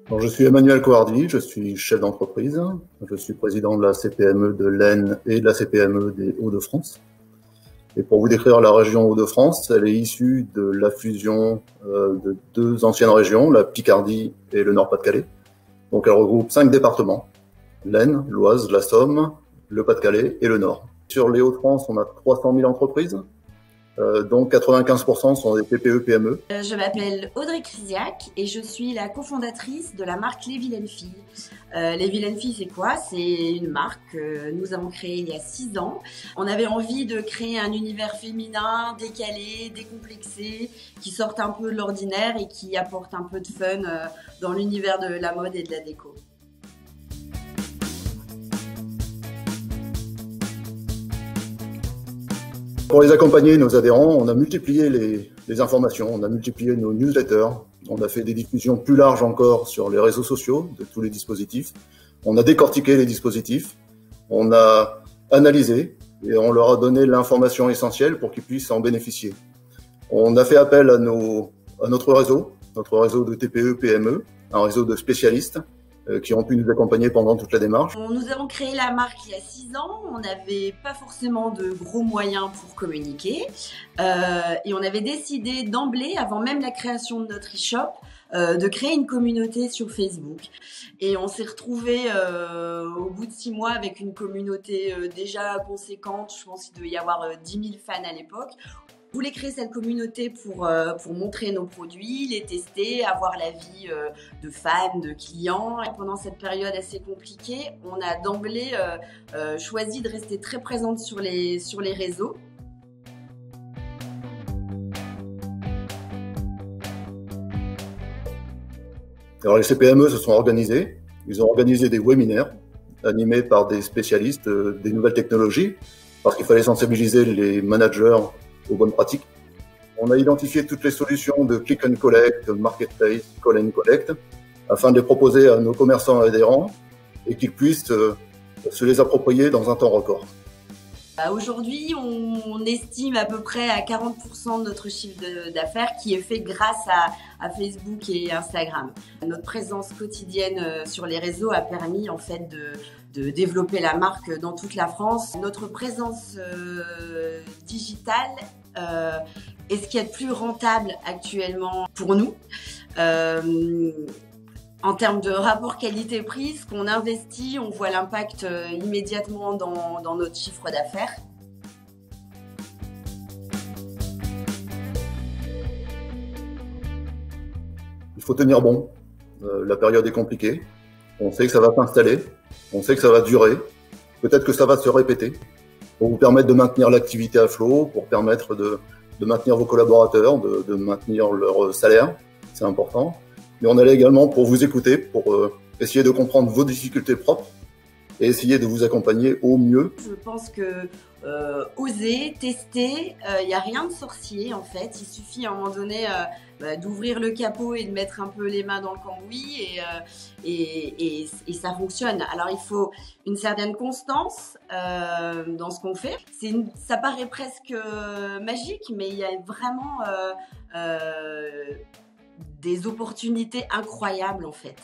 Alors, je suis Emmanuel Coardi, je suis chef d'entreprise. Je suis président de la CPME de l'Aisne et de la CPME des Hauts-de-France. Et pour vous décrire la région Hauts-de-France, elle est issue de la fusion de deux anciennes régions, la Picardie et le Nord-Pas-de-Calais. Donc elle regroupe 5 départements, l'Aisne, l'Oise, la Somme, le Pas-de-Calais et le Nord. Sur les Hauts-de-France, on a 300 000 entreprises, dont 95% sont des TPE-PME. Je m'appelle Audrey Crisiac et je suis la cofondatrice de la marque Les Vilaines Filles. Les Vilaines Filles, c'est quoi? C'est une marque que nous avons créée il y a 6 ans. On avait envie de créer un univers féminin, décalé, décomplexé, qui sorte un peu de l'ordinaire et qui apporte un peu de fun dans l'univers de la mode et de la déco. Pour les accompagner, nos adhérents, on a multiplié les informations, on a multiplié nos newsletters, on a fait des diffusions plus larges encore sur les réseaux sociaux de tous les dispositifs, on a décortiqué les dispositifs, on a analysé et on leur a donné l'information essentielle pour qu'ils puissent en bénéficier. On a fait appel à notre réseau de TPE, PME, un réseau de spécialistes qui ont pu nous accompagner pendant toute la démarche. Nous avons créé la marque il y a 6 ans, on n'avait pas forcément de gros moyens pour communiquer et on avait décidé d'emblée, avant même la création de notre e-shop, de créer une communauté sur Facebook. Et on s'est retrouvé au bout de 6 mois avec une communauté déjà conséquente, je pense qu'il devait y avoir 10 000 fans à l'époque. On voulait créer cette communauté pour montrer nos produits, les tester, avoir l'avis de fans, de clients. Et pendant cette période assez compliquée, on a d'emblée choisi de rester très présente sur les réseaux. Alors les CPME se sont organisés, ils ont organisé des webinaires animés par des spécialistes des nouvelles technologies parce qu'il fallait sensibiliser les managers aux bonnes pratiques. On a identifié toutes les solutions de click and collect, marketplace, call and collect, afin de les proposer à nos commerçants adhérents et qu'ils puissent se les approprier dans un temps record. Aujourd'hui, on estime à peu près à 40% de notre chiffre d'affaires qui est fait grâce à Facebook et Instagram. Notre présence quotidienne sur les réseaux a permis en fait de développer la marque dans toute la France. Notre présence digitale est ce qu'il y a de plus rentable actuellement pour nous. En termes de rapport qualité-prix, ce qu'on investit, on voit l'impact immédiatement dans notre chiffre d'affaires. Il faut tenir bon. La période est compliquée. On sait que ça va s'installer. On sait que ça va durer. Peut-être que ça va se répéter. Pour vous permettre de maintenir l'activité à flot, pour permettre de maintenir vos collaborateurs, de maintenir leur salaire. C'est important. Mais on est là également pour vous écouter, pour essayer de comprendre vos difficultés propres et essayer de vous accompagner au mieux. Je pense que oser, tester, il n'y a rien de sorcier en fait. Il suffit à un moment donné d'ouvrir le capot et de mettre un peu les mains dans le cambouis et ça fonctionne. Alors il faut une certaine constance dans ce qu'on fait. Ça paraît presque magique, mais il y a vraiment des opportunités incroyables en fait.